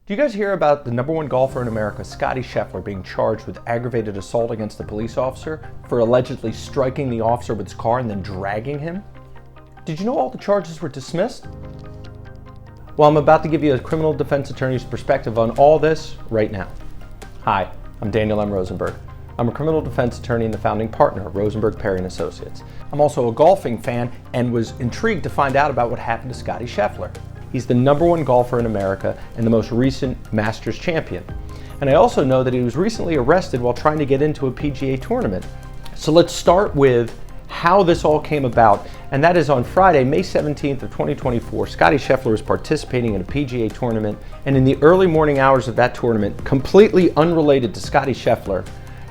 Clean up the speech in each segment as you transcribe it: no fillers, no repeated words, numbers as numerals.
Do you guys hear about the #1 golfer in America, Scottie Scheffler, being charged with aggravated assault against a police officer for allegedly striking the officer with his car and then dragging him? Did you know all the charges were dismissed? Well, I'm about to give you a criminal defense attorney's perspective on all this right now. Hi, I'm Daniel M. Rosenberg. I'm a criminal defense attorney and the founding partner of Rosenberg, Perry & Associates. I'm also a golfing fan and was intrigued to find out about what happened to Scottie Scheffler. He's the #1 golfer in America and the most recent Masters champion. And I also know that he was recently arrested while trying to get into a PGA tournament. So let's start with how this all came about. And that is on Friday, May 17th of 2024, Scottie Scheffler was participating in a PGA tournament. And in the early morning hours of that tournament, completely unrelated to Scottie Scheffler,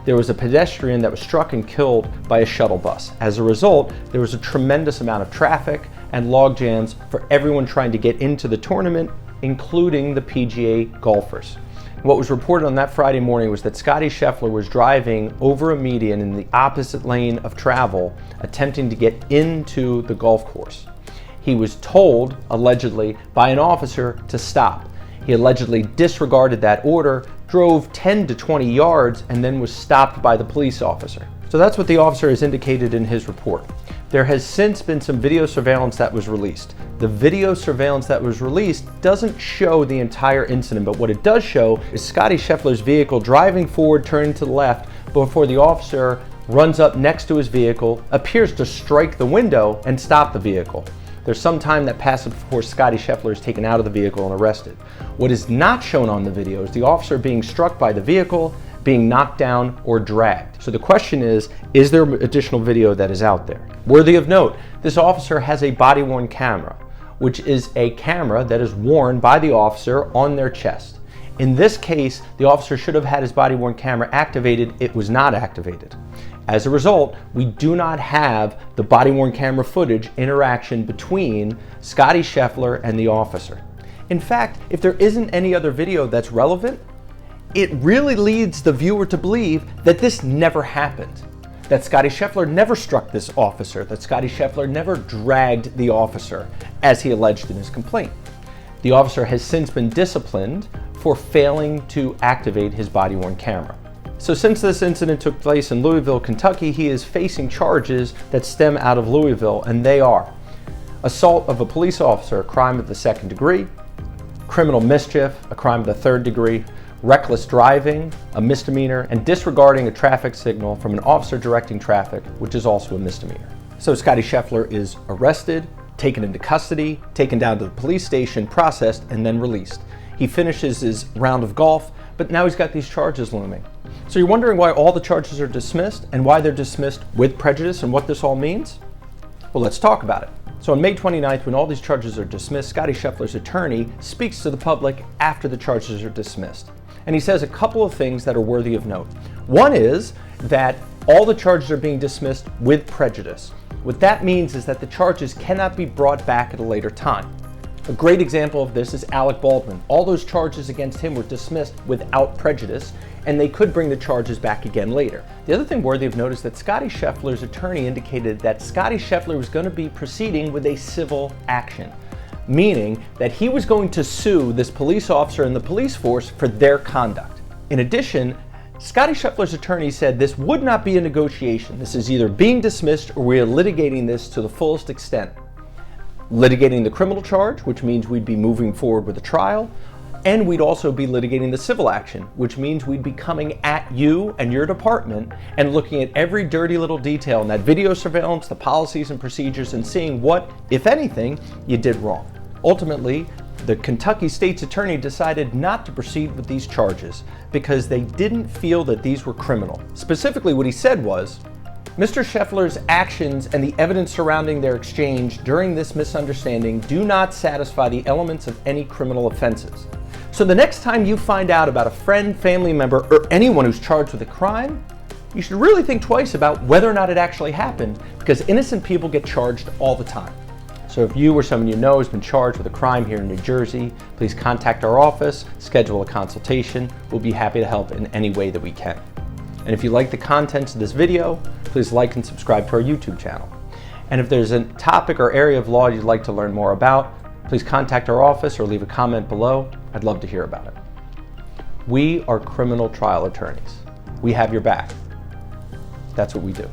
there was a pedestrian that was struck and killed by a shuttle bus. As a result, there was a tremendous amount of traffic and log jams for everyone trying to get into the tournament, including the PGA golfers. What was reported on that Friday morning was that Scottie Scheffler was driving over a median in the opposite lane of travel, attempting to get into the golf course. He was told, allegedly, by an officer to stop. He allegedly disregarded that order, drove 10 to 20 yards, and then was stopped by the police officer. So that's what the officer has indicated in his report. There has since been some video surveillance that was released. The video surveillance that was released doesn't show the entire incident, but what it does show is Scottie Scheffler's vehicle driving forward, turning to the left, before the officer runs up next to his vehicle, appears to strike the window and stop the vehicle. There's some time that passes before Scottie Scheffler is taken out of the vehicle and arrested. What is not shown on the video is the officer being struck by the vehicle, being knocked down, or dragged. So the question is there additional video that is out there? Worthy of note, this officer has a body-worn camera, which is a camera that is worn by the officer on their chest. In this case, the officer should have had his body-worn camera activated. It was not activated. As a result, we do not have the body-worn camera footage interaction between Scottie Scheffler and the officer. In fact, if there isn't any other video that's relevant, it really leads the viewer to believe that this never happened, that Scottie Scheffler never struck this officer, that Scottie Scheffler never dragged the officer, as he alleged in his complaint. The officer has since been disciplined for failing to activate his body-worn camera. So since this incident took place in Louisville, Kentucky, he is facing charges that stem out of Louisville, and they are assault of a police officer, a crime of the 2nd degree, criminal mischief, a crime of the 3rd degree, reckless driving, a misdemeanor, and disregarding a traffic signal from an officer directing traffic, which is also a misdemeanor. So Scottie Scheffler is arrested, taken into custody, taken down to the police station, processed, and then released. He finishes his round of golf, but now he's got these charges looming. So you're wondering why all the charges are dismissed and why they're dismissed with prejudice and what this all means? Well, let's talk about it. So on May 29th, when all these charges are dismissed, Scottie Scheffler's attorney speaks to the public after the charges are dismissed. And he says a couple of things that are worthy of note. One is that all the charges are being dismissed with prejudice. What that means is that the charges cannot be brought back at a later time. A great example of this is Alec Baldwin. All those charges against him were dismissed without prejudice, and they could bring the charges back again later. The other thing worthy of note is that Scottie Scheffler's attorney indicated that Scottie Scheffler was going to be proceeding with a civil action, meaning that he was going to sue this police officer and the police force for their conduct. In addition, Scottie Scheffler's attorney said this would not be a negotiation. This is either being dismissed or we are litigating this to the fullest extent. Litigating the criminal charge, which means we'd be moving forward with a trial, and we'd also be litigating the civil action, which means we'd be coming at you and your department and looking at every dirty little detail in that video surveillance, the policies and procedures, and seeing what, if anything, you did wrong. Ultimately, the Kentucky State's attorney decided not to proceed with these charges because they didn't feel that these were criminal. Specifically, what he said was, Mr. Scheffler's actions and the evidence surrounding their exchange during this misunderstanding do not satisfy the elements of any criminal offenses. So the next time you find out about a friend, family member, or anyone who's charged with a crime, you should really think twice about whether or not it actually happened, because innocent people get charged all the time. So if you or someone you know has been charged with a crime here in New Jersey, please contact our office, schedule a consultation. We'll be happy to help in any way that we can. And if you like the contents of this video, please like and subscribe to our YouTube channel. And if there's a topic or area of law you'd like to learn more about, please contact our office or leave a comment below. I'd love to hear about it. We are criminal trial attorneys. We have your back. That's what we do.